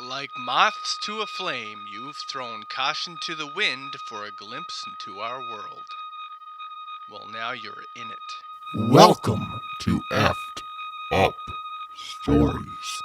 Like moths to a flame, you've thrown caution to the wind for a glimpse into our world. Well, now you're in it. Welcome to Effed Up Stories.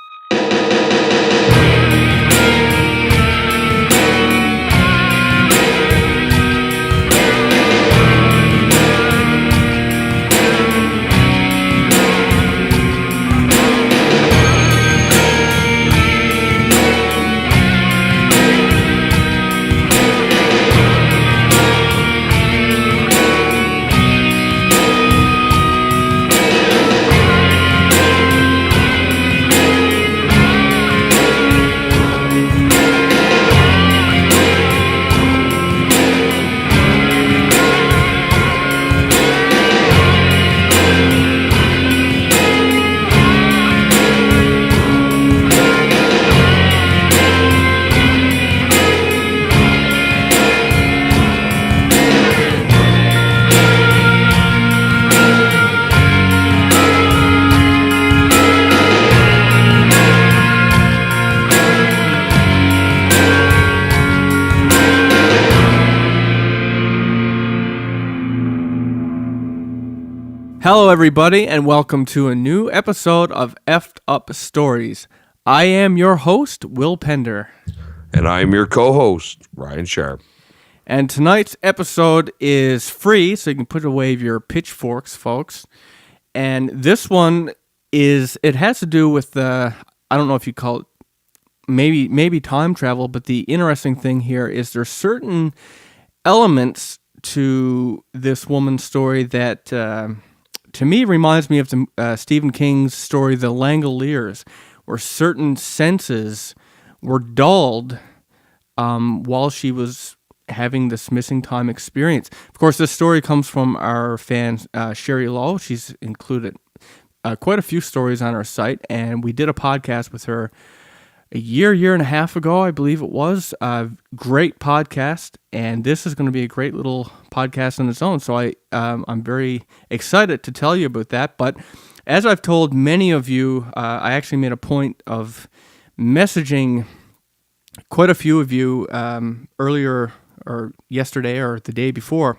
Hello, everybody, and welcome to a new episode of Effed Up Stories. I am your host, Will Pender. And I'm your co-host, Ryan Sharp. And tonight's episode is free, so you can put away your pitchforks, folks. And this one it has to do with I don't know if you call it maybe time travel, but the interesting thing here is there's certain elements to this woman's story that to me reminds me of Stephen King's story, The Langoliers, where certain senses were dulled while she was having this missing time experience. Of course, this story comes from our fan, Sheri Lowe. She's included quite a few stories on our site, and we did a podcast with her a year and a half ago, I believe it was. Great podcast, and this is going to be a great little podcast on its own. So I'm very excited to tell you about that. But as I've told many of you, I actually made a point of messaging quite a few of you earlier or yesterday or the day before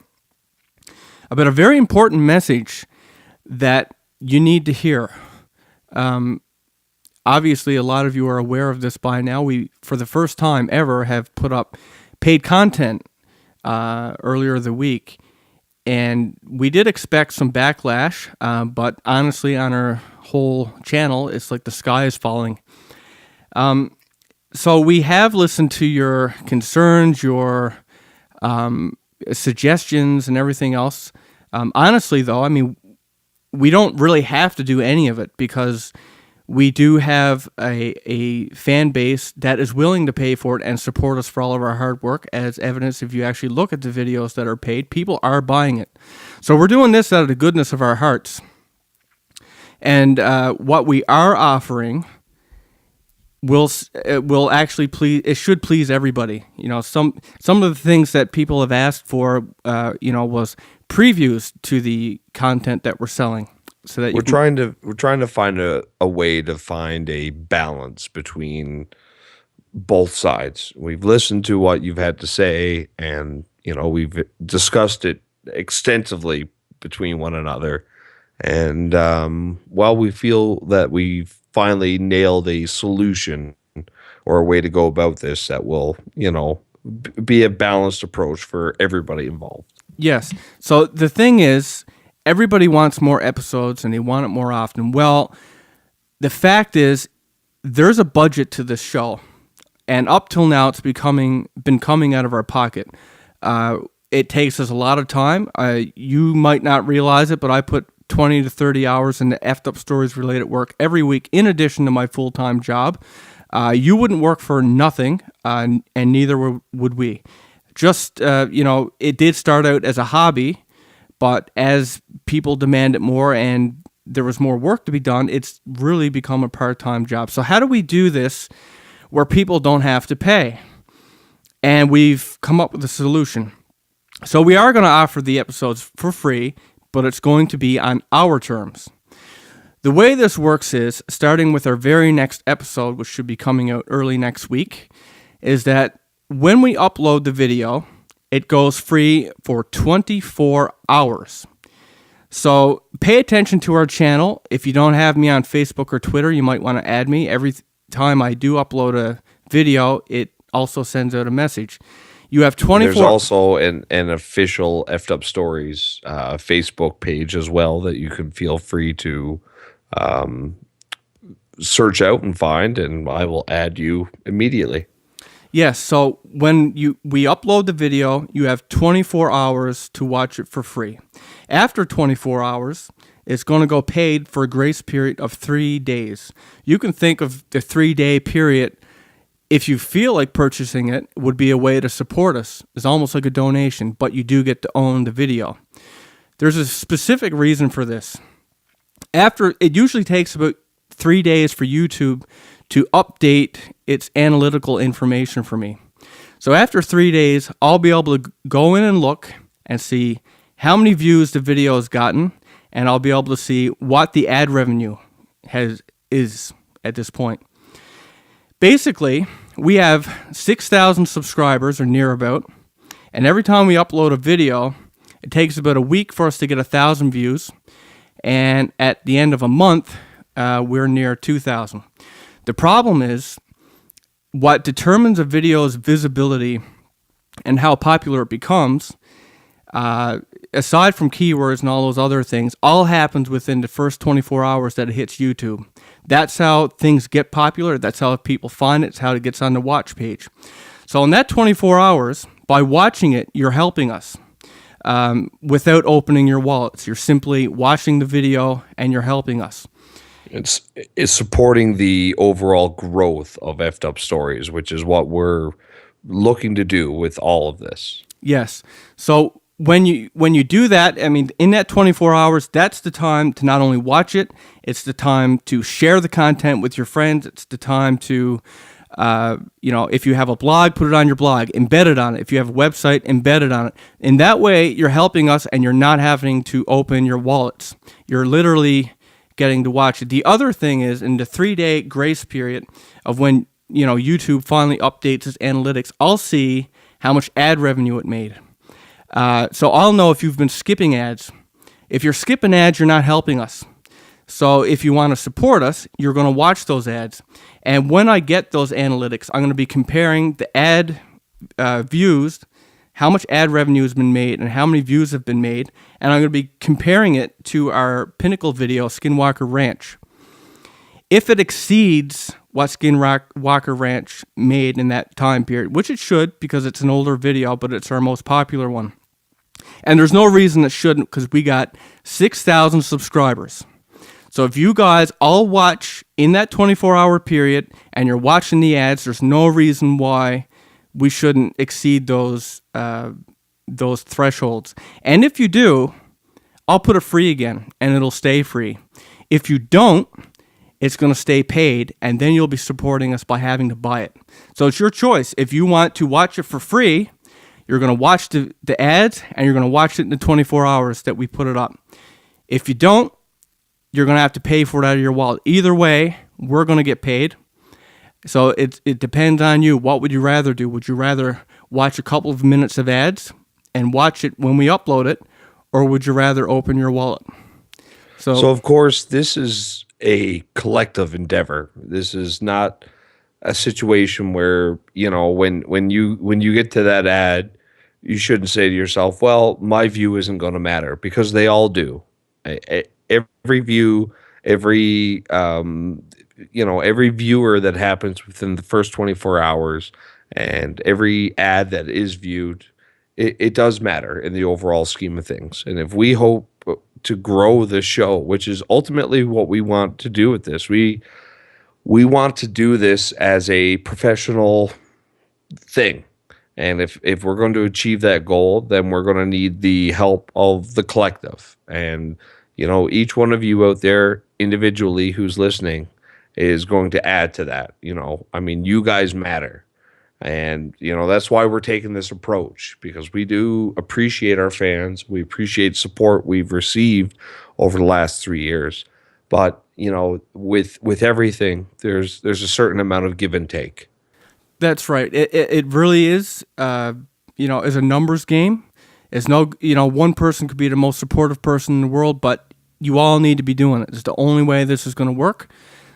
about a very important message that you need to hear. Obviously, a lot of you are aware of this by now. We, for the first time ever, have put up paid content earlier the week, and we did expect some backlash, but honestly, on our whole channel, it's like the sky is falling. So we have listened to your concerns, your suggestions, and everything else. Honestly, though, I mean, we don't really have to do any of it because we do have a fan base that is willing to pay for it and support us for all of our hard work. As evidence, if you actually look at the videos that are paid, people are buying it. So we're doing this out of the goodness of our hearts. And what we are offering will actually please. It should please everybody. You know, some of the things that people have asked for, was previews to the content that we're selling. So that we're trying to find a way to find a balance between both sides. We've listened to what you've had to say, and we've discussed it extensively between one another. And while we feel that we've finally nailed a solution or a way to go about this that will, be a balanced approach for everybody involved. Yes. So the thing is, everybody wants more episodes and they want it more often. Well, the fact is, there's a budget to this show, and up till now, it's been coming out of our pocket. It takes us a lot of time. You might not realize it, but I put 20 to 30 hours into Effed Up Stories related work every week, in addition to my full-time job. You wouldn't work for nothing, and neither would we. Just, it did start out as a hobby, but as people demand it more and there was more work to be done, it's really become a part-time job. So how do we do this where people don't have to pay? And we've come up with a solution. So we are going to offer the episodes for free, but it's going to be on our terms. The way this works is, starting with our very next episode, which should be coming out early next week, is that when we upload the video, it goes free for 24 hours. So pay attention to our channel. If you don't have me on Facebook or Twitter, you might want to add me. Every time I do upload a video, it also sends out a message. You have 24. There's also an official Effed Up Stories Facebook page as well that you can feel free to search out and find, and I will add you immediately. Yes, so when we upload the video, you have 24 hours to watch it for free. After 24 hours, it's going to go paid for a grace period of 3 days. You can think of the 3-day period, if you feel like purchasing it, would be a way to support us. It's almost like a donation, but you do get to own the video. There's a specific reason for this. It usually takes about 3 days for YouTube to update its analytical information for me. So after 3 days, I'll be able to go in and look and see how many views the video has gotten, and I'll be able to see what the ad revenue is at this point. Basically, we have 6,000 subscribers or near about, and every time we upload a video, it takes about a week for us to get 1,000 views, and at the end of a month, we're near 2,000. The problem is, what determines a video's visibility and how popular it becomes, aside from keywords and all those other things, all happens within the first 24 hours that it hits YouTube. That's how things get popular. That's how people find it. It's how it gets on the watch page. So in that 24 hours, by watching it, you're helping us without opening your wallets. You're simply watching the video and you're helping us. It's supporting the overall growth of Effed Up Stories, which is what we're looking to do with all of this. Yes. So when you do that, I mean, in that 24 hours, that's the time to not only watch it, it's the time to share the content with your friends. It's the time to, if you have a blog, put it on your blog, embed it on it. If you have a website, embed it on it. In that way, you're helping us and you're not having to open your wallets. You're literally getting to watch it. The other thing is, in the 3-day grace period of when YouTube finally updates its analytics, I'll see how much ad revenue it made. So I'll know if you've been skipping ads. If you're skipping ads, you're not helping us. So if you want to support us, you're going to watch those ads. And when I get those analytics, I'm going to be comparing the ad views, how much ad revenue has been made and how many views have been made, and I'm going to be comparing it to our pinnacle video, Skinwalker Ranch. If it exceeds what Skinwalker Ranch made in that time period, which it should because it's an older video, but it's our most popular one. And there's no reason it shouldn't because we got 6,000 subscribers. So if you guys all watch in that 24-hour period and you're watching the ads, there's no reason why we shouldn't exceed those thresholds. And if you do, I'll put it free again, and it'll stay free. If you don't, it's going to stay paid, and then you'll be supporting us by having to buy it. So it's your choice. If you want to watch it for free, you're going to watch the ads, and you're going to watch it in the 24 hours that we put it up. If you don't, you're going to have to pay for it out of your wallet. Either way, we're going to get paid. So it depends on you. What would you rather do? Would you rather watch a couple of minutes of ads and watch it when we upload it, or would you rather open your wallet? So of course, this is a collective endeavor. This is not a situation where, when you get to that ad, you shouldn't say to yourself, well, my view isn't going to matter, because they all do. Every view, every viewer that happens within the first 24 hours and every ad that is viewed, it does matter in the overall scheme of things. And if we hope to grow the show, which is ultimately what we want to do with this, we want to do this as a professional thing. And if we're going to achieve that goal, then we're going to need the help of the collective. And, each one of you out there individually who's listening is going to add to that. You guys matter. And, that's why we're taking this approach, because we do appreciate our fans. We appreciate support we've received over the last 3 years. But with everything, there's a certain amount of give and take. That's right. It really is, is a numbers game. It's no, one person could be the most supportive person in the world, but you all need to be doing it. It's the only way this is going to work.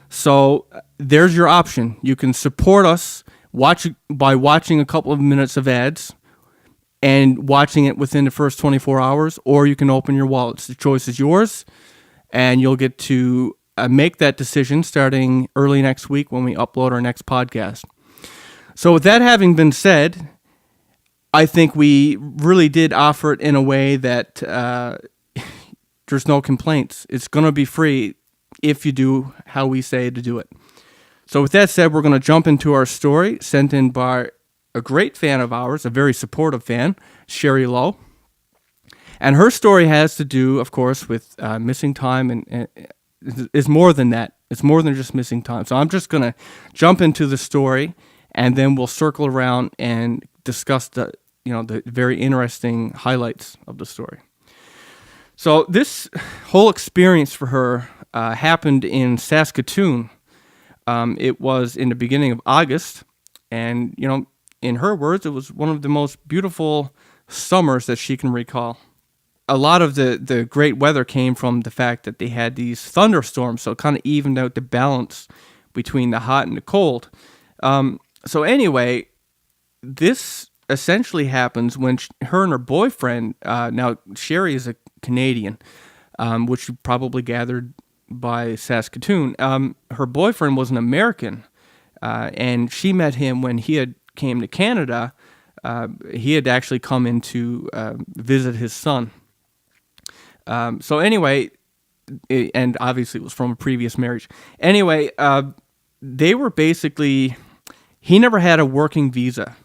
So there's your option. You can support us by watching a couple of minutes of ads and watching it within the first 24 hours, or you can open your wallets. The choice is yours, and you'll get to make that decision starting early next week when we upload our next podcast. So with that having been said, I think we really did offer it in a way that there's no complaints. It's going to be free if you do how we say to do it. So with that said, we're going to jump into our story sent in by a great fan of ours, a very supportive fan, Sheri Lowe. And her story has to do, of course, with missing time, and is more than that. It's more than just missing time. So I'm just going to jump into the story, and then we'll circle around and discuss the very interesting highlights of the story. So this whole experience for her happened in Saskatoon. It was in the beginning of August, and in her words, it was one of the most beautiful summers that she can recall. A lot of the great weather came from the fact that they had these thunderstorms, so it kind of evened out the balance between the hot and the cold. So anyway, this essentially happens when her and her boyfriend, now Sheri is a Canadian, which you probably gathered by Saskatoon. Her boyfriend was an American, and she met him when he had came to Canada. He had actually come in to visit his son. So anyway, and obviously it was from a previous marriage. Anyway, they were basically, he never had a working visa.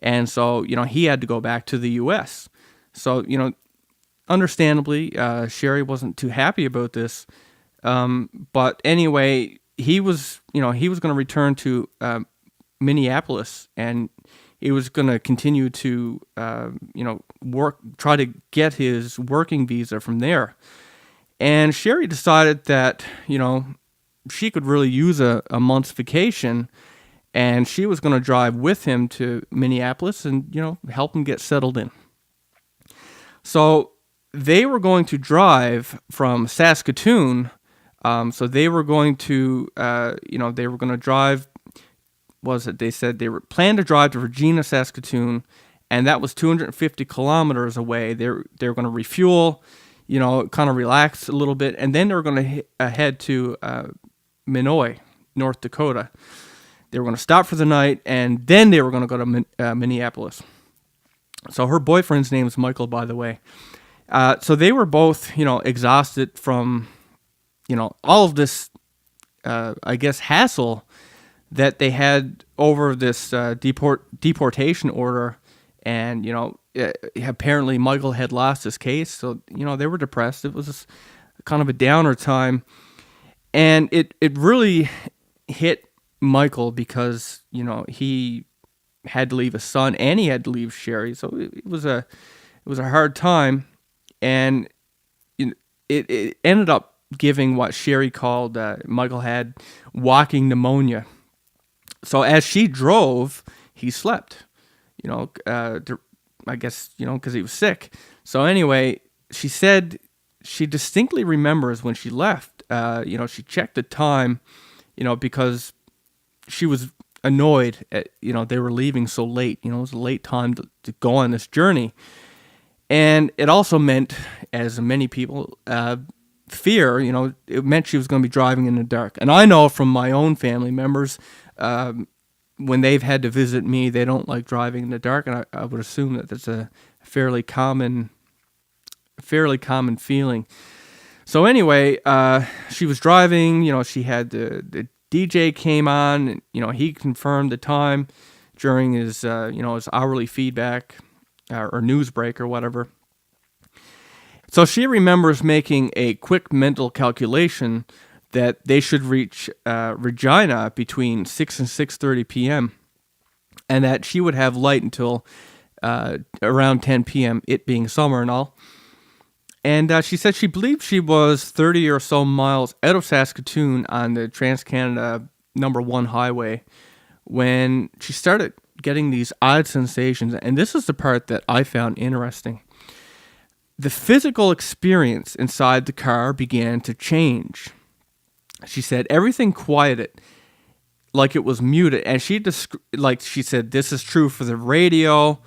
And so, he had to go back to the U.S. So, understandably, Sheri wasn't too happy about this. But anyway, he was going to return to Minneapolis, and he was going to continue to, try to get his working visa from there. And Sheri decided that, she could really use a month's vacation, and she was going to drive with him to Minneapolis and, help him get settled in. So they were going to drive from Saskatoon. So they were going to, drive. They said they were planned to drive to Regina, Saskatoon, and that was 250 kilometers away. They were going to refuel, kind of relax a little bit, and then they were going to head to Minoy, North Dakota. They were going to stop for the night, and then they were going to go to Minneapolis. So her boyfriend's name is Michael, by the way. So they were both, exhausted from, all of this, hassle that they had over this deportation order. And, apparently Michael had lost his case. So, they were depressed. It was kind of a downer time. And it really hit Michael because, he had to leave his son and he had to leave Sheri. So it was a hard time. And it ended up giving what Sheri called, Michael had walking pneumonia. So as she drove, he slept, I guess, because he was sick. So anyway, she said she distinctly remembers when she left, she checked the time, because she was annoyed at, they were leaving so late. It was a late time to go on this journey. And it also meant, as many people fear, it meant she was going to be driving in the dark. And I know from my own family members, when they've had to visit me, they don't like driving in the dark. And I would assume that that's a fairly common feeling. So anyway, she was driving, she had the DJ came on, and, he confirmed the time during his, his hourly feedback or news break or whatever. So she remembers making a quick mental calculation that they should reach Regina between 6 and 6:30 p.m. and that she would have light until around 10 p.m., it being summer and all. And she said she believed she was 30 or so miles out of Saskatoon on the Trans-Canada #1 highway when she started getting these odd sensations. And this is the part that I found interesting. The physical experience inside the car began to change. She said everything quieted like it was muted. And she said, this is true for the radio.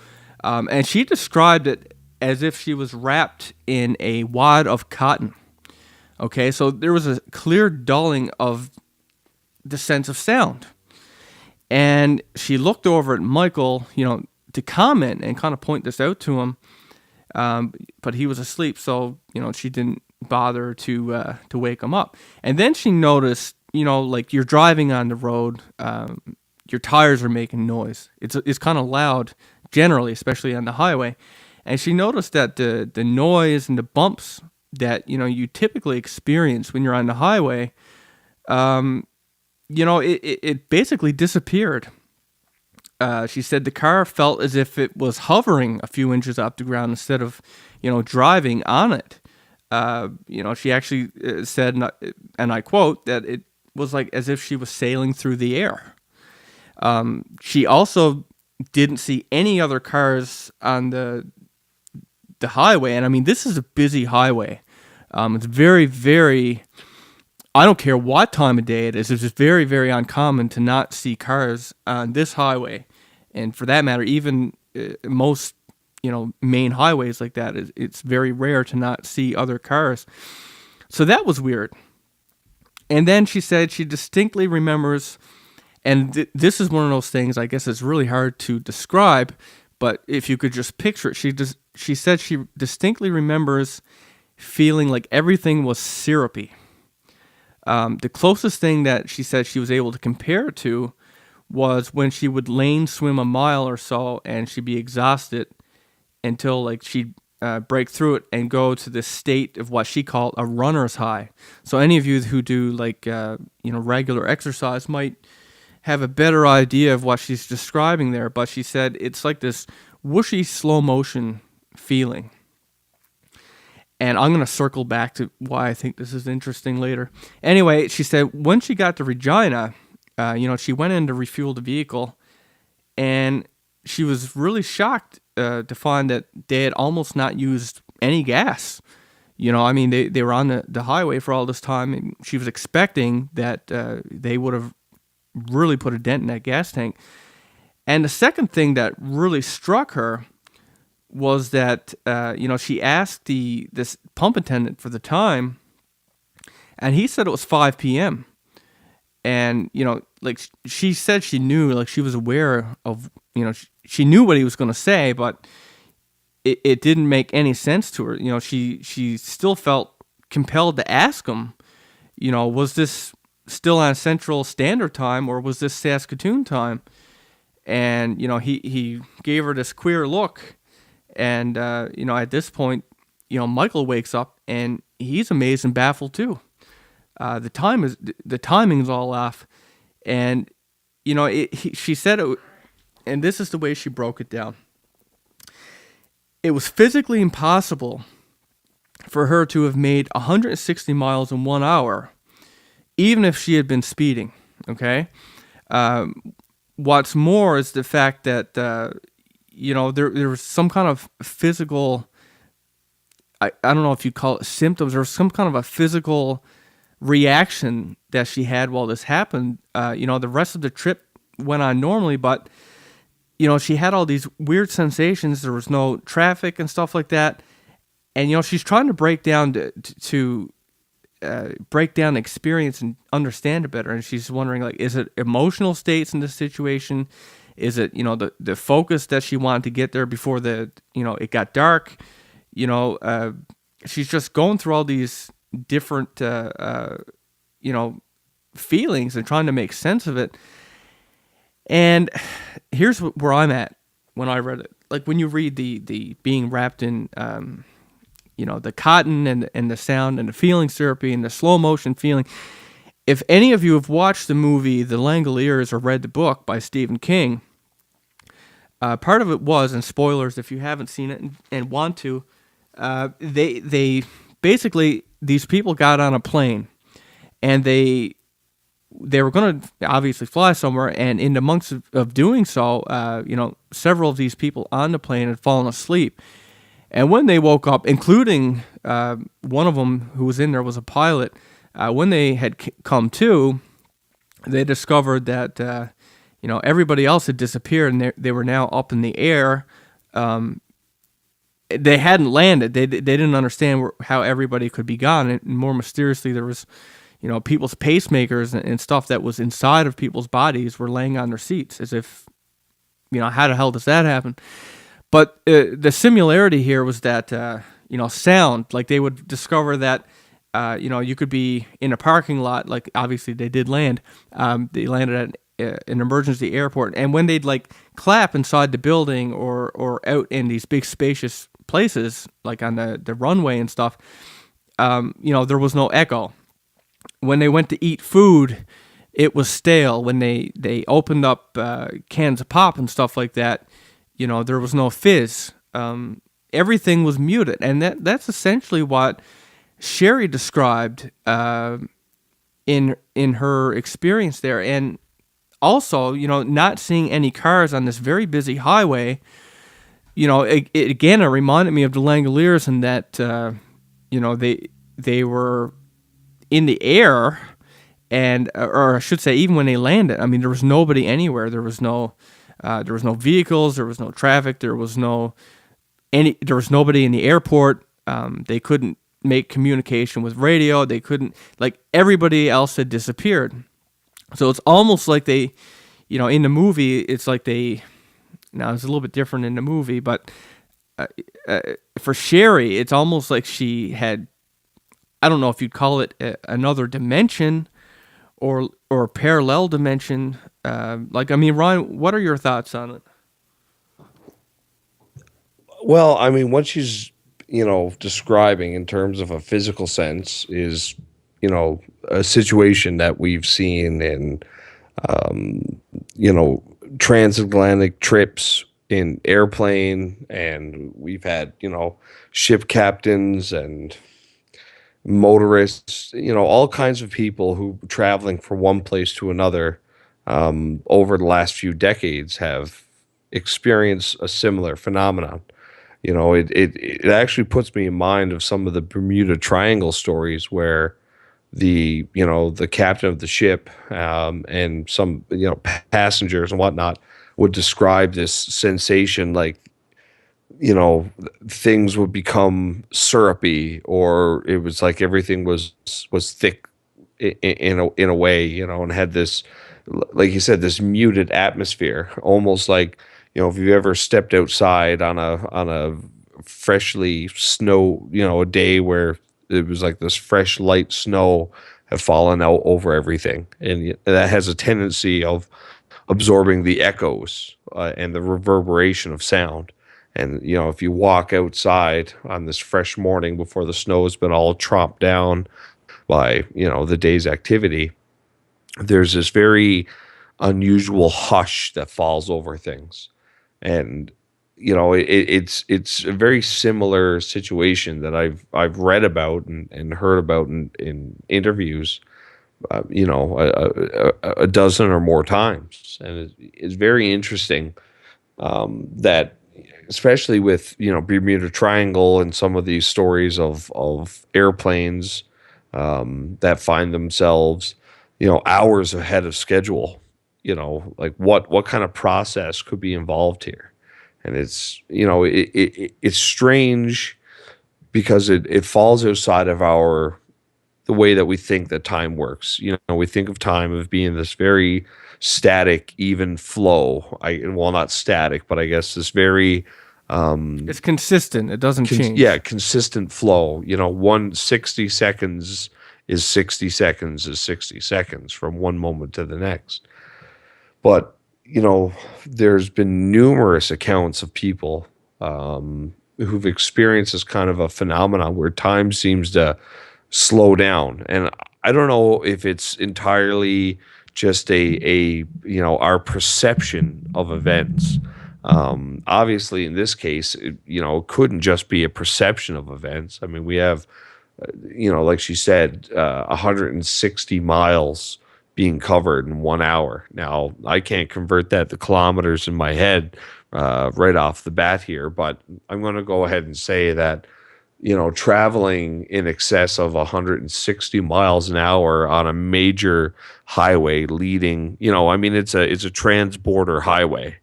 And she described it as if she was wrapped in a wad of cotton. Okay, so there was a clear dulling of the sense of sound. And she looked over at Michael, to comment and kind of point this out to him. But he was asleep, so, she didn't bother to wake him up. And then she noticed, like you're driving on the road, your tires are making noise. It's kind of loud generally, especially on the highway. And she noticed that the noise and the bumps that, you typically experience when you're on the highway, it basically disappeared. She said the car felt as if it was hovering a few inches off the ground instead of, driving on it. She actually said, and I quote, that it was like as if she was sailing through the air. She also didn't see any other cars on the highway. And I mean, this is a busy highway. It's very, very, I don't care what time of day it is. It's just very, very uncommon to not see cars on this highway. And for that matter, even most, main highways like that, it's very rare to not see other cars. So that was weird. And then she said she distinctly remembers, and this is one of those things I guess it's really hard to describe, but if you could just picture it, she said she distinctly remembers feeling like everything was syrupy. The closest thing that she said she was able to compare it to was when she would lane swim a mile or so and she'd be exhausted until like she'd break through it and go to this state of what she called a runner's high. So any of you who do like regular exercise might have a better idea of what she's describing there, but she said it's like this whooshy slow motion feeling. And I'm going to circle back to why I think this is interesting later. Anyway, she said when she got to Regina, she went in to refuel the vehicle, and she was really shocked to find that they had almost not used any gas. They were on the highway for all this time, and she was expecting that they would have really put a dent in that gas tank. And the second thing that really struck her was that, she asked this pump attendant for the time, and he said it was 5 p.m. And, she said she knew, like she was aware of, she knew what he was going to say, but it didn't make any sense to her. She still felt compelled to ask him, was this still on Central Standard Time or was this Saskatoon time? And, he gave her this queer look. And, at this point, Michael wakes up and he's amazed and baffled too. The timing's all off. And, she said it, and this is the way she broke it down. It was physically impossible for her to have made 160 miles in 1 hour, even if she had been speeding. Okay. What's more is the fact that, there was some kind of physical, I don't know if you call it symptoms, or some kind of a physical reaction that she had while this happened. The rest of the trip went on normally, but, she had all these weird sensations. There was no traffic and stuff like that. And, she's trying to break down to break down the experience and understand it better. And she's wondering, like, is it emotional states in this situation? Is it, the focus that she wanted to get there before it got dark? She's just going through all these different, feelings and trying to make sense of it. And here's where I'm at when I read it. Like when you read the being wrapped in, the cotton and the sound and the feeling syrupy and the slow motion feeling. If any of you have watched the movie The Langoliers or read the book by Stephen King, part of it was, and spoilers if you haven't seen it and want to, They basically, these people got on a plane, and they were going to obviously fly somewhere, and in the months of doing so, several of these people on the plane had fallen asleep. And when they woke up, including one of them who was in there was a pilot, when they had come to, they discovered that everybody else had disappeared, and they were now up in the air. They hadn't landed. They didn't understand how everybody could be gone. And more mysteriously, there was, people's pacemakers and stuff that was inside of people's bodies were laying on their seats, as if, how the hell does that happen? But the similarity here was that, sound. Like, they would discover that, you could be in a parking lot. Like, obviously they did land. They landed at an emergency airport, and when they'd like clap inside the building or out in these big spacious places, like on the runway and stuff, there was no echo. When they went to eat food, it was stale. When they opened up cans of pop and stuff like that, there was no fizz. Everything was muted, and that's essentially what Sheri described in her experience there. And also, not seeing any cars on this very busy highway, it reminded me of the Langoliers, in that, they were in the air, and, or I should say, even when they landed, I mean, there was nobody anywhere. There was no vehicles, there was no traffic, there was nobody in the airport. They couldn't make communication with radio. They couldn't, everybody else had disappeared. So it's almost like they, in the movie, it's like now it's a little bit different in the movie, but for Sheri, it's almost like she had, I don't know if you'd call it another dimension or parallel dimension. Ryan, what are your thoughts on it? Well, I mean, what she's, describing in terms of a physical sense is, a situation that we've seen in, transatlantic trips in airplane, and we've had, ship captains and motorists, all kinds of people who traveling from one place to another over the last few decades have experienced a similar phenomenon. It actually puts me in mind of some of the Bermuda Triangle stories where the captain of the ship and some passengers and whatnot would describe this sensation, like things would become syrupy, or it was like everything was thick in a way, and had this, like you said, this muted atmosphere, almost like, if you've ever stepped outside on a freshly snow, a day where it was like this fresh light snow have fallen out over everything, and that has a tendency of absorbing the echoes and the reverberation of sound. And if you walk outside on this fresh morning before the snow has been all tromped down by the day's activity, there's this very unusual hush that falls over things. And it's a very similar situation that I've read about and heard about in interviews, a dozen or more times, and it's very interesting that, especially with Bermuda Triangle and some of these stories of airplanes that find themselves hours ahead of schedule. Like what kind of process could be involved here? And it's it's strange because it falls outside of the way that we think that time works. We think of time as being this very static, even flow. Well, not static, but I guess this very it's consistent. It doesn't change. Yeah, consistent flow. 60 seconds is 60 seconds is 60 seconds from one moment to the next. But there's been numerous accounts of people who've experienced this kind of a phenomenon where time seems to slow down. And I don't know if it's entirely just our perception of events. Obviously, in this case, it couldn't just be a perception of events. I mean, we have, like she said, 160 miles being covered in 1 hour. Now, I can't convert that to kilometers in my head right off the bat here, but I'm going to go ahead and say that traveling in excess of 160 miles an hour on a major highway leading, I mean, it's a trans-border highway.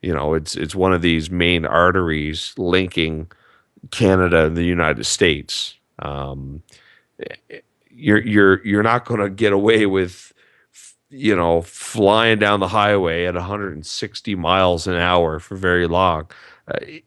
It's one of these main arteries linking Canada and the United States. You're not going to get away with flying down the highway at 160 miles an hour for very long.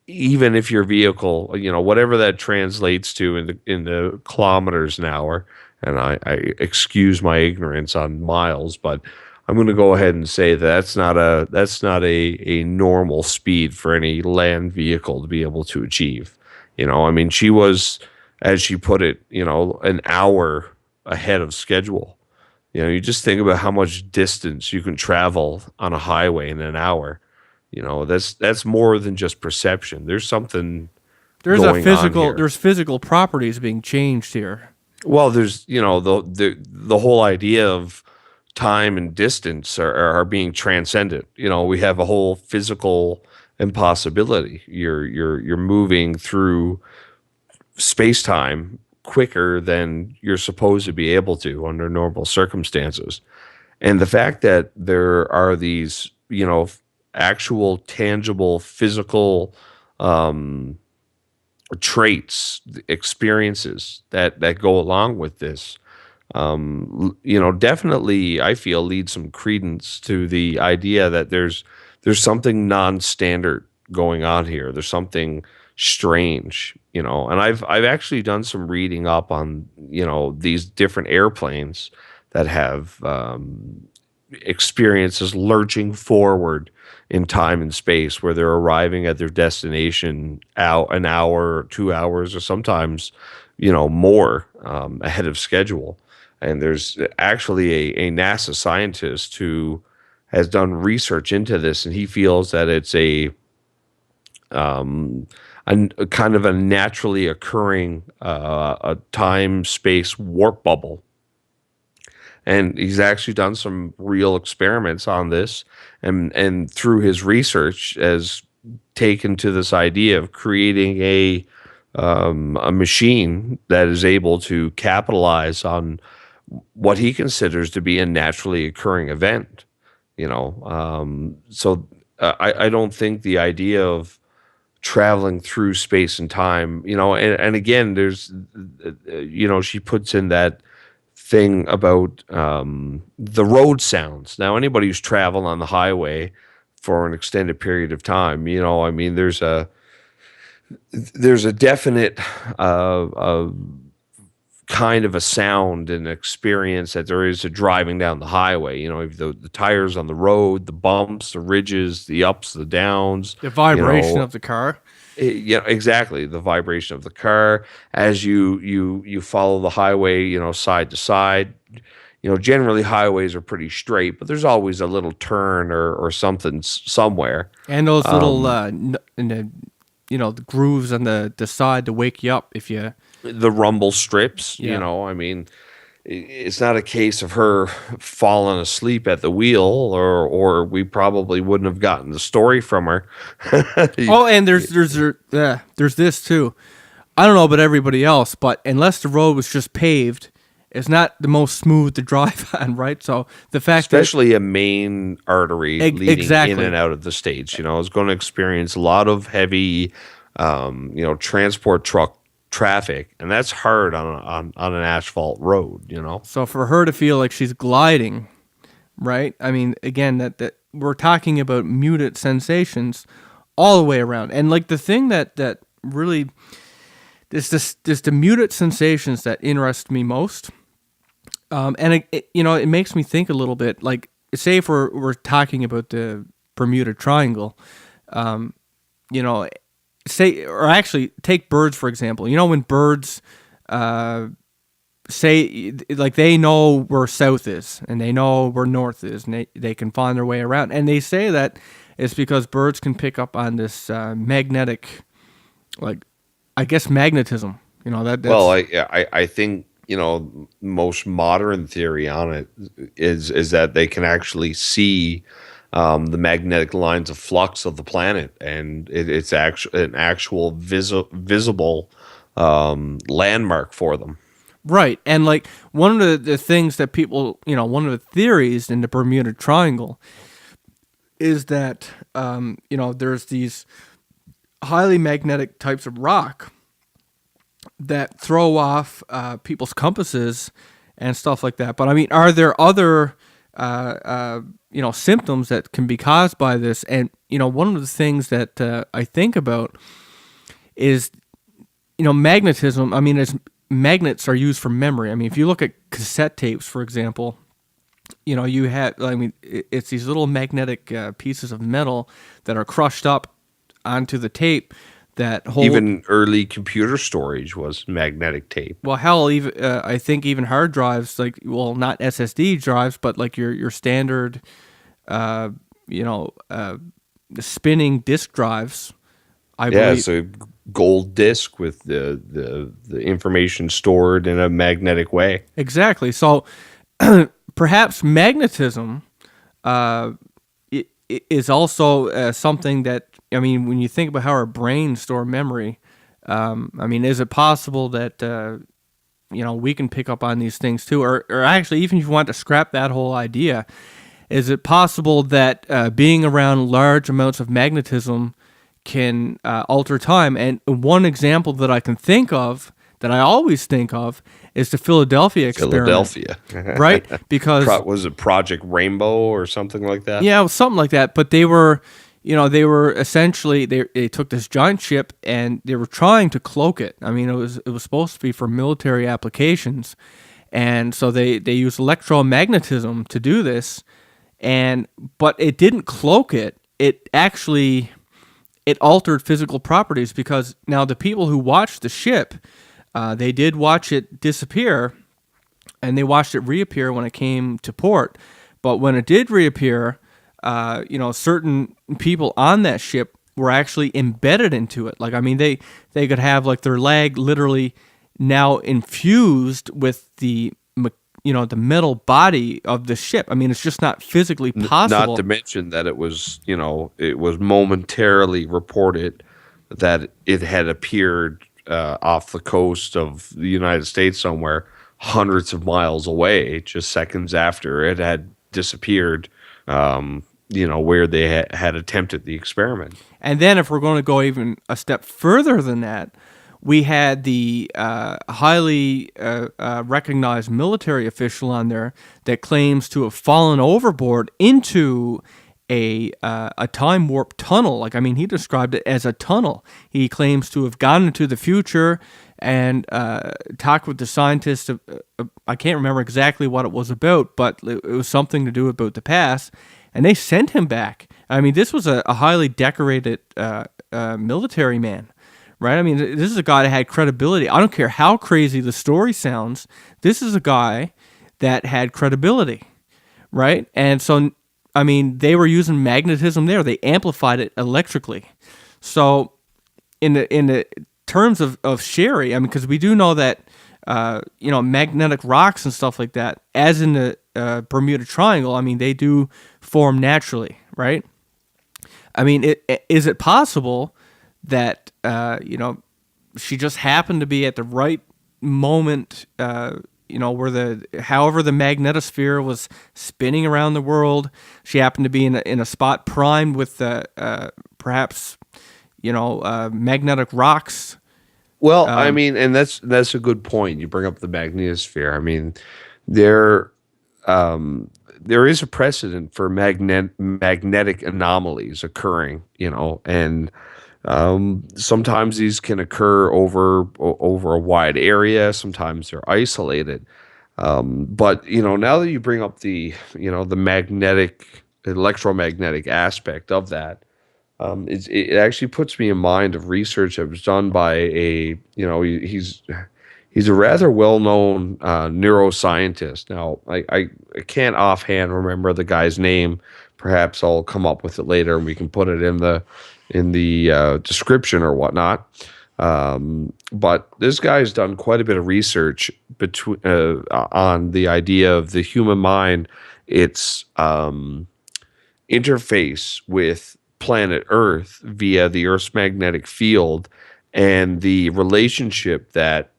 Even if your vehicle, whatever that translates to in the kilometers an hour, and I excuse my ignorance on miles, but I'm going to go ahead and say that's not a normal speed for any land vehicle to be able to achieve. I mean, she was, as she put it, an hour ahead of schedule. You just think about how much distance you can travel on a highway in an hour. That's more than just perception. There's something going on here. There's physical properties being changed here. Well, there's the whole idea of time and distance are being transcended. We have a whole physical impossibility. You're moving through space-time quicker than you're supposed to be able to under normal circumstances. And the fact that there are these, actual tangible physical traits, experiences that go along with this, definitely I feel leads some credence to the idea that there's something non-standard going on here. There's something strange, and I've actually done some reading up on these different airplanes that have experiences lurching forward in time and space, where they're arriving at their destination out an hour or 2 hours or sometimes more ahead of schedule. And there's actually a NASA scientist who has done research into this, and he feels that it's a kind of a naturally occurring a time-space warp bubble. And he's actually done some real experiments on this, and through his research has taken to this idea of creating a machine that is able to capitalize on what he considers to be a naturally occurring event. So I don't think the idea of traveling through space and time, and again, there's, she puts in that thing about the road sounds. Now, anybody who's traveled on the highway for an extended period of time, I mean, there's a definite kind of a sound and experience that there is to driving down the highway. The tires on the road, the bumps, the ridges, the ups, the downs, the vibration of the car. Yeah, exactly. The vibration of the car as you follow the highway, side to side. Generally highways are pretty straight, but there's always a little turn or something somewhere. And those little, the grooves on the side to wake you up if you. The rumble strips, Yeah. I mean, it's not a case of her falling asleep at the wheel, or we probably wouldn't have gotten the story from her. Oh, and there's this too. I don't know about everybody else, but unless the road was just paved, it's not the most smooth to drive on, right? So the fact especially a main artery leading exactly. in and out of the states, is going to experience a lot of heavy, transport truck traffic, and that's hard on an asphalt road. So for her to feel like she's gliding, right? I mean, again, that we're talking about muted sensations all the way around, and like the thing that really is the muted sensations that interest me most. And it makes me think a little bit. Like, say if we're talking about the Bermuda Triangle, say, or actually take birds for example. When birds say, like, they know where south is and they know where north is, and they can find their way around. And they say that it's because birds can pick up on this magnetic, like, I guess, magnetism. That's Well, I think, most modern theory on it is that they can actually see the magnetic lines of flux of the planet, and it's actually an actual visible landmark for them. right. And like one of the things that people, one of the theories in the Bermuda Triangle is that there's these highly magnetic types of rock that throw off people's compasses and stuff like that. But I mean, are there other symptoms that can be caused by this? And one of the things that I think about is magnetism. I mean, as magnets are used for memory. I mean, if you look at cassette tapes, for example, you have, I mean, it's these little magnetic pieces of metal that are crushed up onto the tape that hold. Even early computer storage was magnetic tape. Well, hell, even I think even hard drives, like, well, not SSD drives, but like your standard, spinning disk drives. I believe. So gold disc with the information stored in a magnetic way. Exactly. So perhaps magnetism is also something that, I mean, when you think about how our brains store memory, I mean, is it possible that we can pick up on these things too? Or actually, even if you want to scrap that whole idea, is it possible that being around large amounts of magnetism can alter time? And one example that I can think of, that I always think of, is the Philadelphia experiment. Philadelphia. Right? Because was it Project Rainbow or something like that? Yeah, it was something like that. But they were essentially, they took this giant ship and they were trying to cloak it. I mean, it was supposed to be for military applications, and so they used electromagnetism to do this, but it didn't cloak it. It altered physical properties, because now the people who watched the ship, they did watch it disappear, and they watched it reappear when it came to port. But when it did reappear, certain people on that ship were actually embedded into it. Like, I mean, they could have like their leg literally now infused with the metal body of the ship. I mean, it's just not physically possible. Not to mention that it was momentarily reported that it had appeared off the coast of the United States somewhere, hundreds of miles away, just seconds after it had disappeared, where they had attempted the experiment. And then if we're going to go even a step further than that, we had the highly recognized military official on there that claims to have fallen overboard into a time warp tunnel. Like, I mean, he described it as a tunnel. He claims to have gone into the future and talked with the scientists. I can't remember exactly what it was about, but it was something to do about the past. And they sent him back. I mean, this was a highly decorated military man, right? I mean, this is a guy that had credibility. I don't care how crazy the story sounds. This is a guy that had credibility, right? And so, I mean, they were using magnetism there. They amplified it electrically. So in the terms of Sheri, I mean, because we do know that, magnetic rocks and stuff like that, as in the Bermuda Triangle, I mean, they do form naturally, right? I mean, is it possible that, she just happened to be at the right moment, where however the magnetosphere was spinning around the world, she happened to be in a spot primed with perhaps magnetic rocks. Well, I mean, and that's a good point. You bring up the magnetosphere. I mean, there is a precedent for magnetic anomalies occurring, and sometimes these can occur over a wide area. Sometimes they're isolated. But now that you bring up the the electromagnetic aspect of that, it actually puts me in mind of research that was done by he's He's a rather well-known neuroscientist. Now, I can't offhand remember the guy's name. Perhaps I'll come up with it later, and we can put it in the description or whatnot. But this guy's done quite a bit of research on the idea of the human mind, its interface with planet Earth via the Earth's magnetic field, and the relationship that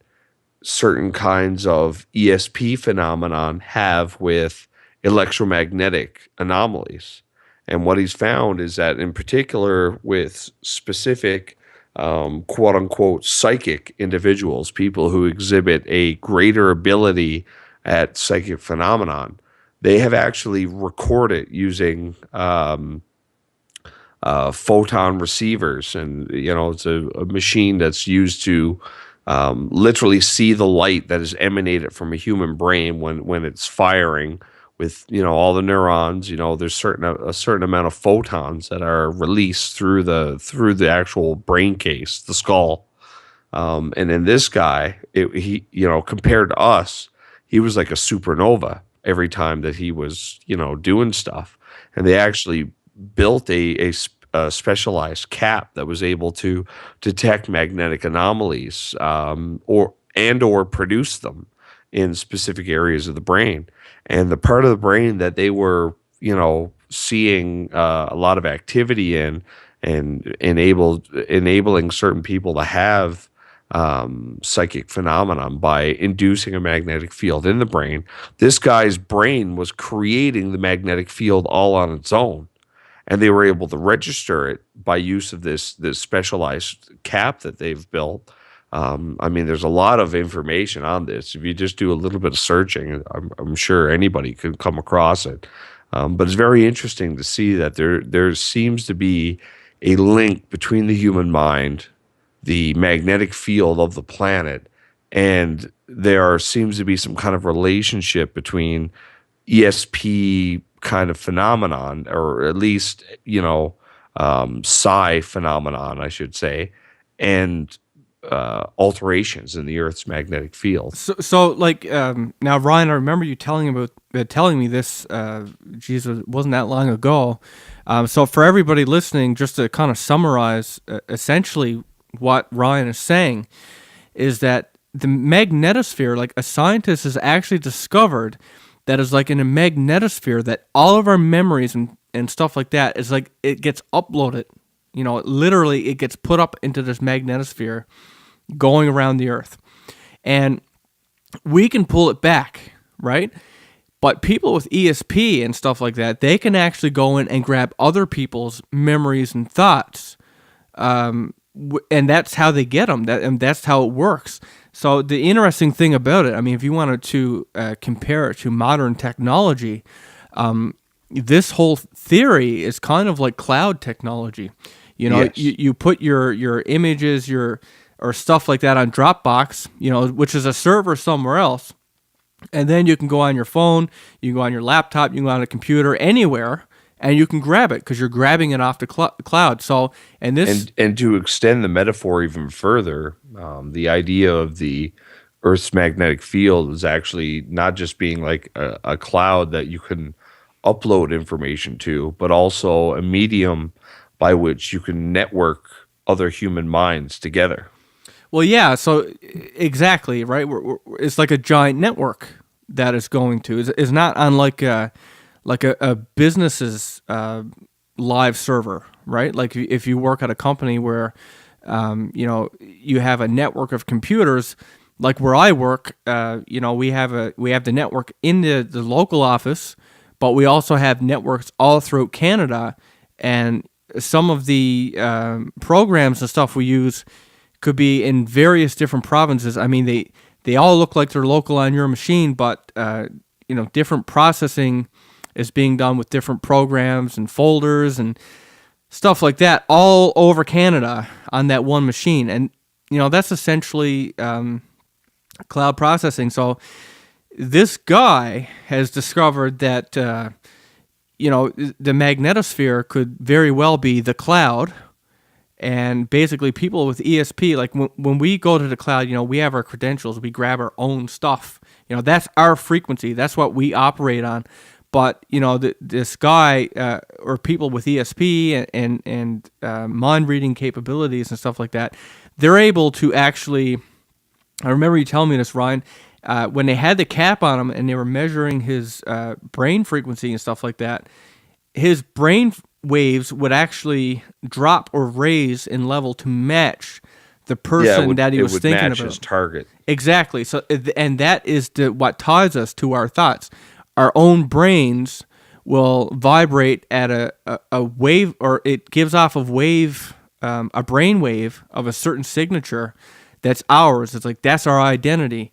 certain kinds of ESP phenomenon have with electromagnetic anomalies. And what he's found is that, in particular, with specific quote unquote psychic individuals, people who exhibit a greater ability at psychic phenomenon, they have actually recorded using photon receivers. And, it's a machine that's used to literally see the light that is emanated from a human brain when it's firing with all the neurons. There's a certain amount of photons that are released through the actual brain case, the skull. And in this guy, he compared to us, he was like a supernova every time that he was doing stuff. And they actually built a specialized cap that was able to detect magnetic anomalies, or produce them in specific areas of the brain. And the part of the brain that they were, seeing a lot of activity in, and enabling certain people to have psychic phenomenon by inducing a magnetic field in the brain. This guy's brain was creating the magnetic field all on its own. And they were able to register it by use of this specialized cap that they've built. There's a lot of information on this. If you just do a little bit of searching, I'm sure anybody could come across it. But it's very interesting to see that there seems to be a link between the human mind, the magnetic field of the planet, and there seems to be some kind of relationship between ESP kind of phenomenon, or at least psi phenomenon, I should say, and alterations in the Earth's magnetic field. So like now, Ryan, I remember you telling me this. Jesus, it wasn't that long ago. So for everybody listening, just to kind of summarize, essentially what Ryan is saying is that the magnetosphere, like a scientist has actually discovered that is like in a magnetosphere, that all of our memories and stuff like that is like it gets uploaded. Literally it gets put up into this magnetosphere going around the Earth. And we can pull it back, right? But people with ESP and stuff like that, they can actually go in and grab other people's memories and thoughts. And that's how they get them. And that's how it works. So the interesting thing about it, if you wanted to compare it to modern technology, this whole theory is kind of like cloud technology. Yes. You put your images, or stuff like that on Dropbox, which is a server somewhere else, and then you can go on your phone, you can go on your laptop, you can go on a computer, anywhere, and you can grab it because you're grabbing it off the cloud. So, and to extend the metaphor even further, the idea of the Earth's magnetic field is actually not just being like a cloud that you can upload information to, but also a medium by which you can network other human minds together. Well, yeah. So exactly, right. It's like a giant network that is going to. It's not unlike a business's live server, right? Like if you work at a company where, you have a network of computers, like where I work, we have the network in the local office, but we also have networks all throughout Canada, and some of the programs and stuff we use could be in various different provinces. They all look like they're local on your machine, but different processing is being done with different programs and folders and stuff like that all over Canada on that one machine. And that's essentially cloud processing. So this guy has discovered that the magnetosphere could very well be the cloud, And basically, people with ESP, like when we go to the cloud, we have our credentials, we grab our own stuff. That's our frequency. That's what we operate on. But this guy or people with ESP and mind reading capabilities and stuff like that, they're able to actually. I remember you telling me this, Ryan. When they had the cap on him and they were measuring his brain frequency and stuff like that, his brain waves would actually drop or raise in level to match the person that he was thinking about. It would match his target. Exactly. So, and that is what ties us to our thoughts. Our own brains will vibrate at a wave, or it gives off a wave, a brain wave of a certain signature that's ours. It's like that's our identity.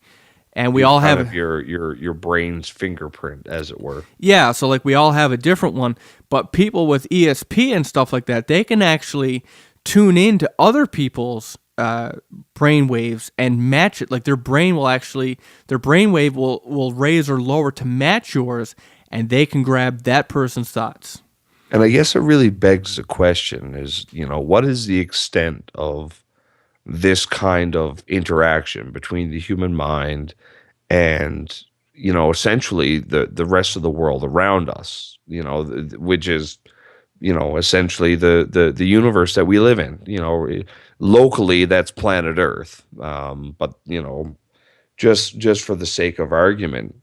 And we all have your brain's fingerprint, as it were. Yeah, so like we all have a different one, but people with ESP and stuff like that, they can actually tune into other people's brain waves and match it. Like their brain wave will raise or lower to match yours, and they can grab that person's thoughts. And I guess it really begs the question: is what is the extent of this kind of interaction between the human mind and essentially the rest of the world around us, which is essentially the universe that we live in. Locally that's planet Earth, but just for the sake of argument,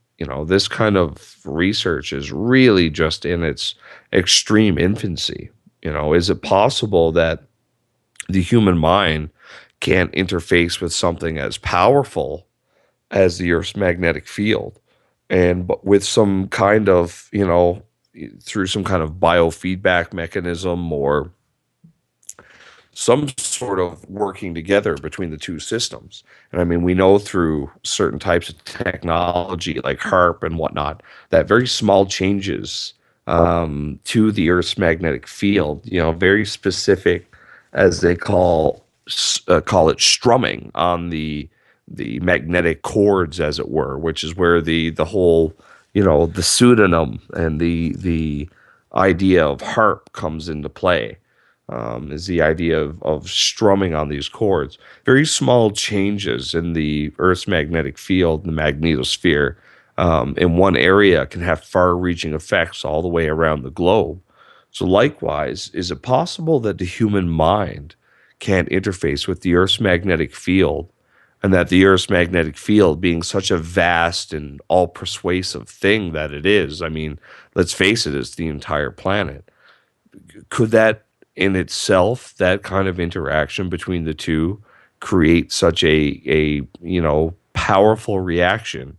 this kind of research is really just in its extreme infancy. Is it possible that the human mind can't interface with something as powerful as the Earth's magnetic field, but with some kind of, through some kind of biofeedback mechanism or some sort of working together between the two systems? And I mean, we know through certain types of technology like HARP and whatnot that very small changes to the Earth's magnetic field, very specific, as they call it, strumming on the magnetic chords, as it were, which is where the whole the pseudonym and the idea of harp comes into play. Is the idea of strumming on these chords. Very small changes in the Earth's magnetic field, the magnetosphere, in one area can have far-reaching effects all the way around the globe. So likewise, is it possible that the human mind can't interface with the Earth's magnetic field, and that the Earth's magnetic field, being such a vast and all-persuasive thing that it is, I mean, let's face it, it's the entire planet. Could that in itself, that kind of interaction between the two, create such a powerful reaction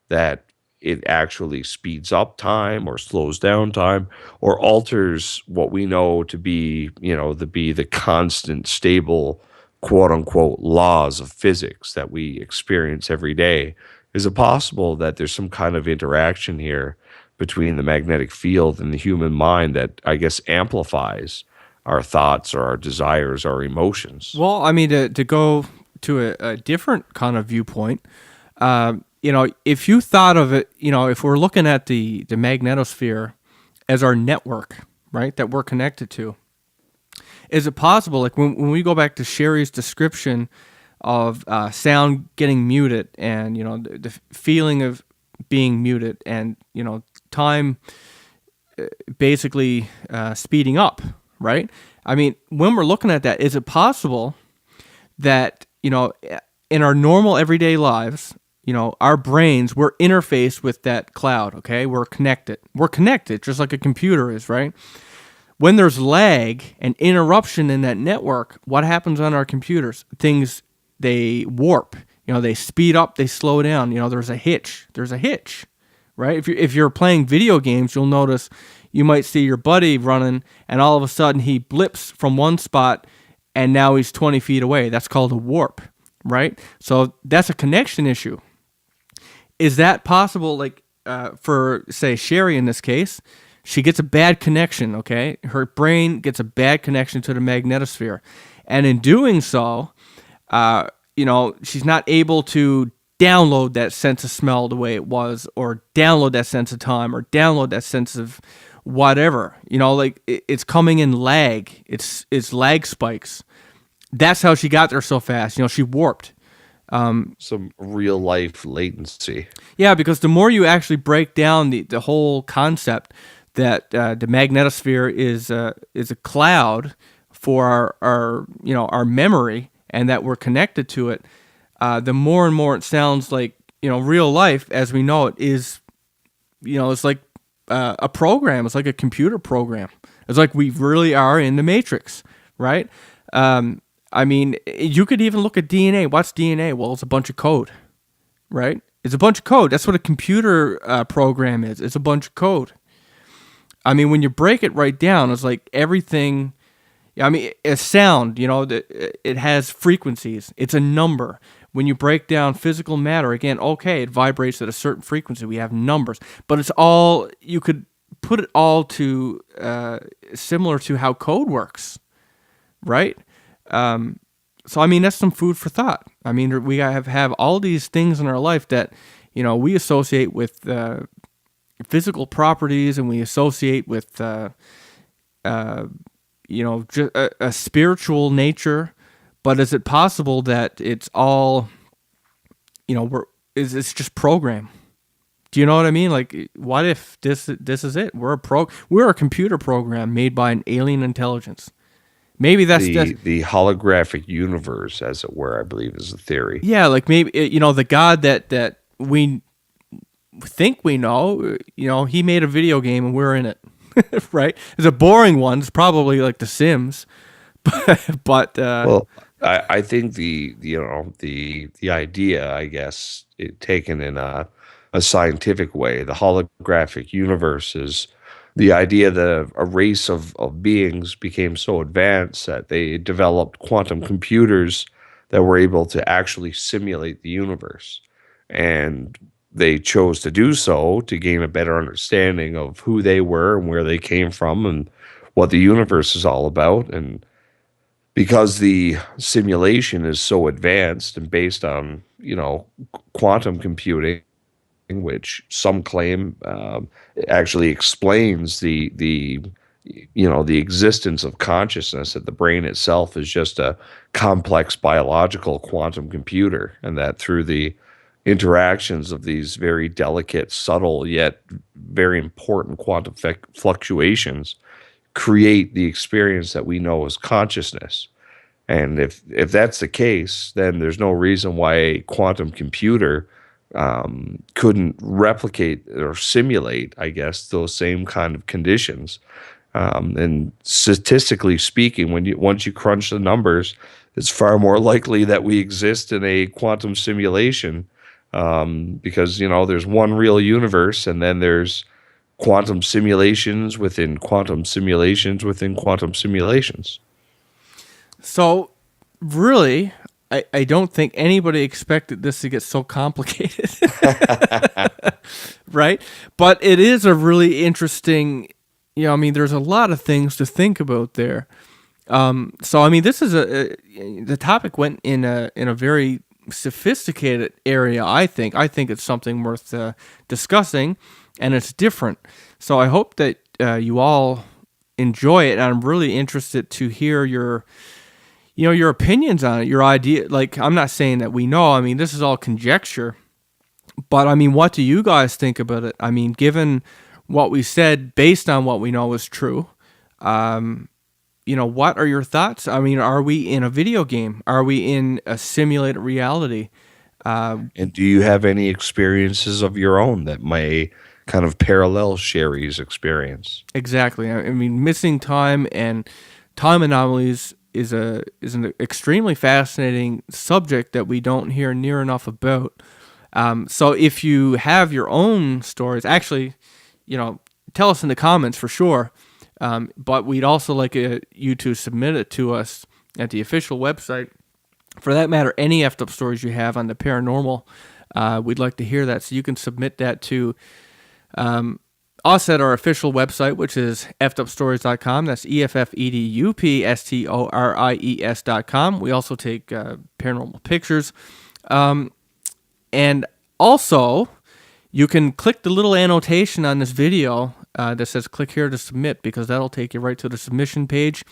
that it actually speeds up time or slows down time or alters what we know to be, the constant, stable, quote unquote, laws of physics that we experience every day? Is it possible that there's some kind of interaction here between the magnetic field and the human mind that, I guess, amplifies our thoughts or our desires, our emotions? Well, I mean, to go to a different kind of viewpoint, if you thought of it, if we're looking at the magnetosphere as our network, right, that we're connected to, is it possible, like when we go back to Sheri's description of sound getting muted and, the feeling of being muted and, time basically speeding up, right? I mean, when we're looking at that, is it possible that, in our normal everyday lives, our brains, we're interfaced with that cloud, okay? We're connected. We're connected just like a computer is, right? When there's lag and interruption in that network, what happens on our computers? Things, they warp. They speed up, they slow down. There's a hitch. There's a hitch, right? If you're playing video games, you'll notice you might see your buddy running, and all of a sudden he blips from one spot, and now he's 20 feet away. That's called a warp, right? So that's a connection issue. Is that possible, like, for, say, Sheri in this case? She gets a bad connection, okay? Her brain gets a bad connection to the magnetosphere. And in doing so, she's not able to download that sense of smell the way it was, or download that sense of time, or download that sense of whatever. Like it's coming in lag. It's lag spikes. That's how she got there so fast. She warped. Some real life latency. Yeah, because the more you actually break down the whole concept that the magnetosphere is a cloud for our memory, and that we're connected to it, the more and more it sounds like real life as we know it is. It's like a program. It's like a computer program. It's like we really are in the Matrix, right? You could even look at DNA. What's DNA? Well, it's a bunch of code, right? It's a bunch of code. That's what a computer program is. It's a bunch of code. When you break it right down, it's like everything. A sound, it has frequencies. It's a number. When you break down physical matter, again, okay, it vibrates at a certain frequency. We have numbers. But it's all, you could put it all to similar to how code works, right? So that's some food for thought. We have all these things in our life that we associate with physical properties, and we associate with just a spiritual nature. But is it possible that it's all it's just program? Do you know what I mean? Like, what if this is it? We're a computer program made by an alien intelligence. Maybe that's the holographic universe, as it were, I believe is the theory. Yeah, like maybe the God that we think we know, he made a video game and we're in it, right? It's a boring one. It's probably like The Sims, but well, I think the idea, I guess, taken in a scientific way, the holographic universe is the idea that a race of beings became so advanced that they developed quantum computers that were able to actually simulate the universe. And they chose to do so to gain a better understanding of who they were and where they came from and what the universe is all about. And because the simulation is so advanced and based on, quantum computing, which some claim actually explains the existence of consciousness, that the brain itself is just a complex biological quantum computer, and that through the interactions of these very delicate, subtle, yet very important quantum fluctuations create the experience that we know as consciousness. And if that's the case, then there's no reason why a quantum computer couldn't replicate or simulate, I guess, those same kind of conditions. And statistically speaking, once you crunch the numbers, it's far more likely that we exist in a quantum simulation, because there's one real universe, and then there's quantum simulations within quantum simulations within quantum simulations. So, really, I don't think anybody expected this to get so complicated, right? But it is a really interesting, there's a lot of things to think about there. So, this is the topic went in a very sophisticated area, I think. I think it's something worth discussing, and it's different. So I hope that you all enjoy it, and I'm really interested to hear your opinions on it, your idea. Like, I'm not saying that we know. This is all conjecture. But, what do you guys think about it? Given what we said, based on what we know is true, what are your thoughts? Are we in a video game? Are we in a simulated reality? And do you have any experiences of your own that may kind of parallel Sheri's experience? Exactly. Missing time and time anomalies is an extremely fascinating subject that we don't hear near enough about. So if you have your own stories, actually, tell us in the comments for sure. But we'd also like you to submit it to us at the official website. For that matter, any effed up stories you have on the paranormal, we'd like to hear that. So you can submit that to us at our official website, which is effedupstories.com. That's EFFEDUPSTORIES.com. We also take paranormal pictures. And also, you can click the little annotation on this video that says click here to submit, because that'll take you right to the submission page.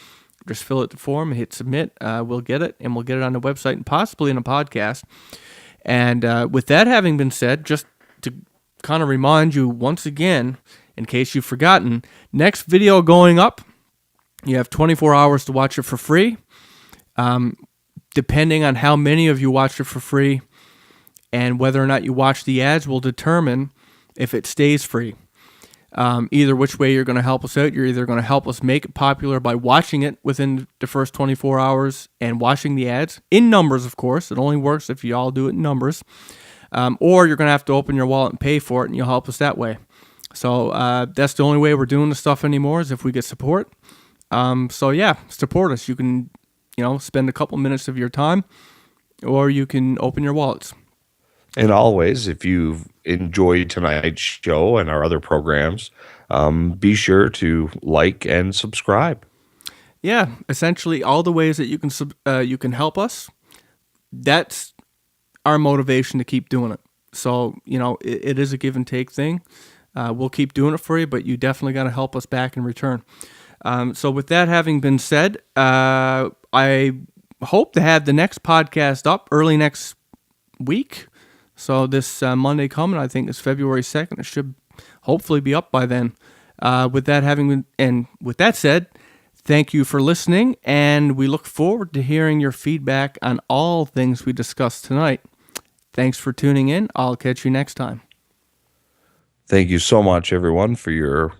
Just fill out the form and hit submit. We'll get it, and we'll get it on the website and possibly in a podcast. And with that having been said, just to kind of remind you once again, in case you've forgotten, next video going up, you have 24 hours to watch it for free. Depending on how many of you watch it for free and whether or not you watch the ads will determine if it stays free. Either which way you're going to help us out. You're either going to help us make it popular by watching it within the first 24 hours and watching the ads, in numbers, of course. It only works if you all do it in numbers. Or you're going to have to open your wallet and pay for it, and you'll help us that way. So that's the only way we're doing the stuff anymore, is if we get support. So yeah, support us. You can, spend a couple minutes of your time, or you can open your wallets. And always, if you've enjoyed tonight's show and our other programs, be sure to like and subscribe. Yeah, essentially all the ways that you can help us. That's our motivation to keep doing it. So, it is a give and take thing. We'll keep doing it for you, but you definitely got to help us back in return. So with that having been said, I hope to have the next podcast up early next week. So this Monday coming, I think it's February 2nd. It should hopefully be up by then. With that said, thank you for listening, and we look forward to hearing your feedback on all things we discussed tonight. Thanks for tuning in. I'll catch you next time. Thank you so much, everyone, for your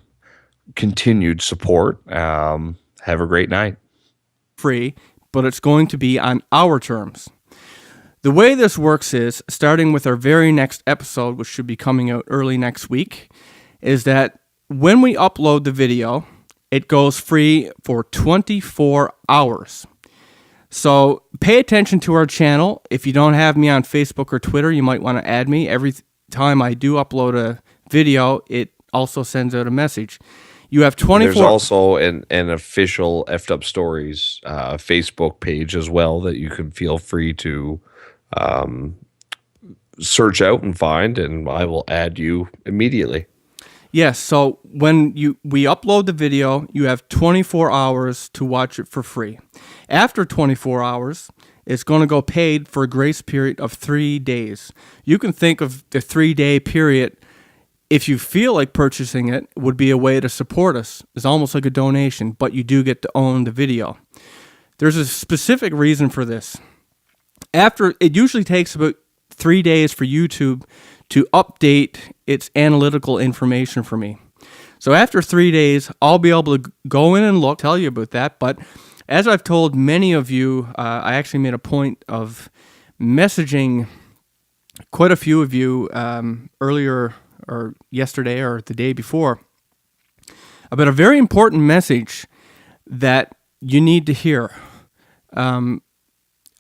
continued support. Have a great night. Free, but it's going to be on our terms. The way this works is, starting with our very next episode, which should be coming out early next week, is that when we upload the video, it goes free for 24 hours. So pay attention to our channel. If you don't have me on Facebook or Twitter, you might want to add me. Every time I do upload a video, it also sends out a message. You have 24. There's also an official Effed Up Stories Facebook page as well that you can feel free to search out and find, and I will add you immediately. Yes, so when we upload the video, you have 24 hours to watch it for free. After 24 hours, it's going to go paid for a grace period of 3 days. You can think of the 3-day period, if you feel like purchasing it, would be a way to support us. It's almost like a donation, but you do get to own the video. There's a specific reason for this. It usually takes about 3 days for YouTube to update its analytical information for me. So after 3 days, I'll be able to go in and tell you about that. But as I've told many of you, I actually made a point of messaging quite a few of you earlier, or yesterday, or the day before, about a very important message that you need to hear.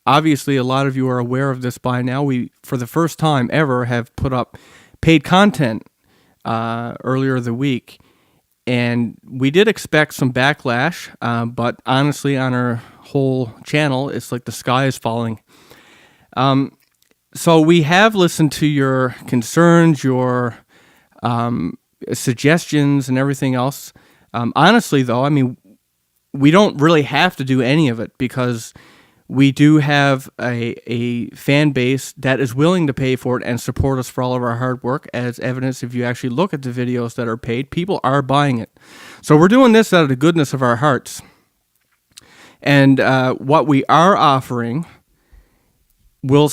Obviously, a lot of you are aware of this by now. We, for the first time ever, have put up paid content earlier the week. And we did expect some backlash, but honestly, on our whole channel, it's like the sky is falling. So we have listened to your concerns, your suggestions, and everything else. Honestly, though, we don't really have to do any of it, because we do have a fan base that is willing to pay for it and support us for all of our hard work. As evidence, if you actually look at the videos that are paid, people are buying it. So we're doing this out of the goodness of our hearts. And what we are offering will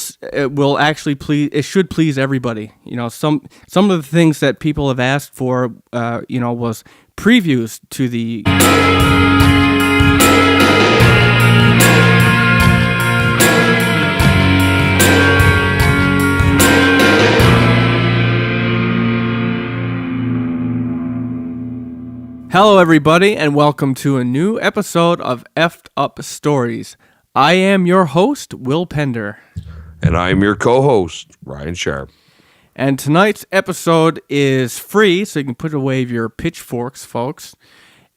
actually please. It should please everybody. Some of the things that people have asked for, was previews to the. Hello, everybody, and welcome to a new episode of Effed Up Stories. I am your host, Will Pender. And I'm your co-host, Ryan Sharp. And tonight's episode is free, so you can put away your pitchforks, folks.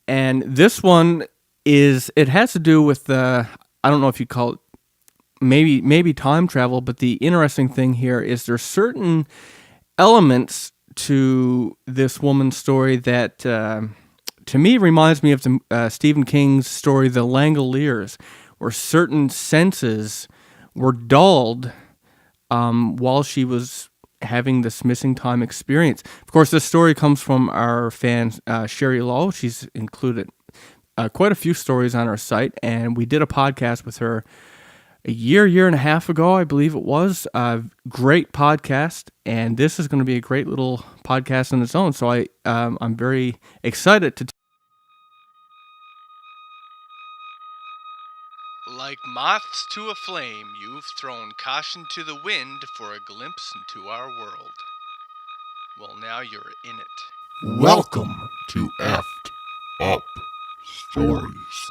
And this one it has to do with I don't know if you call it maybe time travel, but the interesting thing here is there's certain elements to this woman's story that, to me, reminds me of the, Stephen King's story, The Langoliers, where certain senses were dulled while she was having this missing time experience. Of course, this story comes from our fan, Sheri Lowe. She's included quite a few stories on our site, and we did a podcast with her a year and a half ago, I believe it was. Great podcast, and this is going to be a great little podcast on its own. So I'm very excited to. Like moths to a flame, you've thrown caution to the wind for a glimpse into our world. Well, now you're in it. Welcome to Effed Up Stories.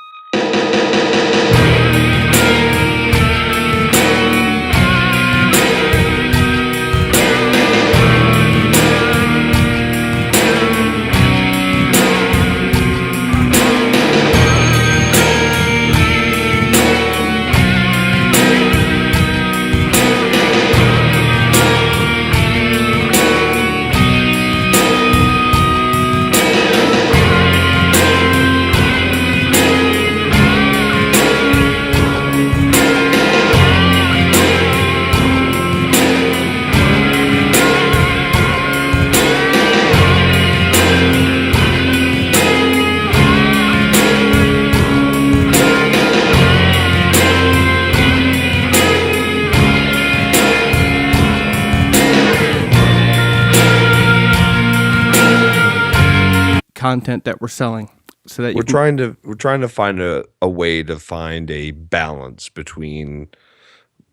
Content that we're selling, so that we're trying to find a way to find a balance between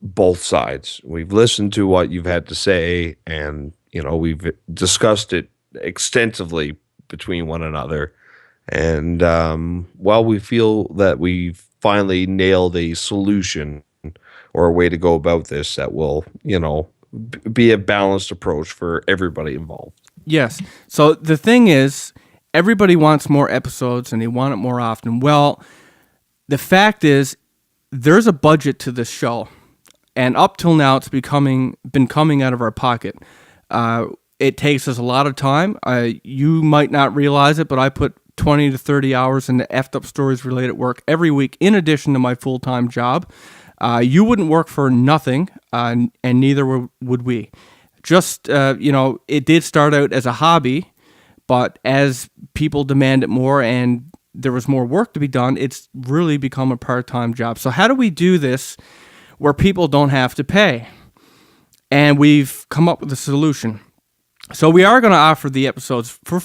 both sides. We've listened to what you've had to say, and we've discussed it extensively between one another. And while we feel that we've finally nailed a solution or a way to go about this that will, be a balanced approach for everybody involved. Yes. So the thing is, everybody wants more episodes and they want it more often. Well, the fact is, there's a budget to this show, and up till now, it's been coming out of our pocket. It takes us a lot of time. You might not realize it, but I put 20 to 30 hours into effed up stories related work every week, in addition to my full-time job. You wouldn't work for nothing, and neither would we. Just, it did start out as a hobby, but as people demand it more and there was more work to be done, it's really become a part-time job. So how do we do this where people don't have to pay? And we've come up with a solution. So we are going to offer the episodes for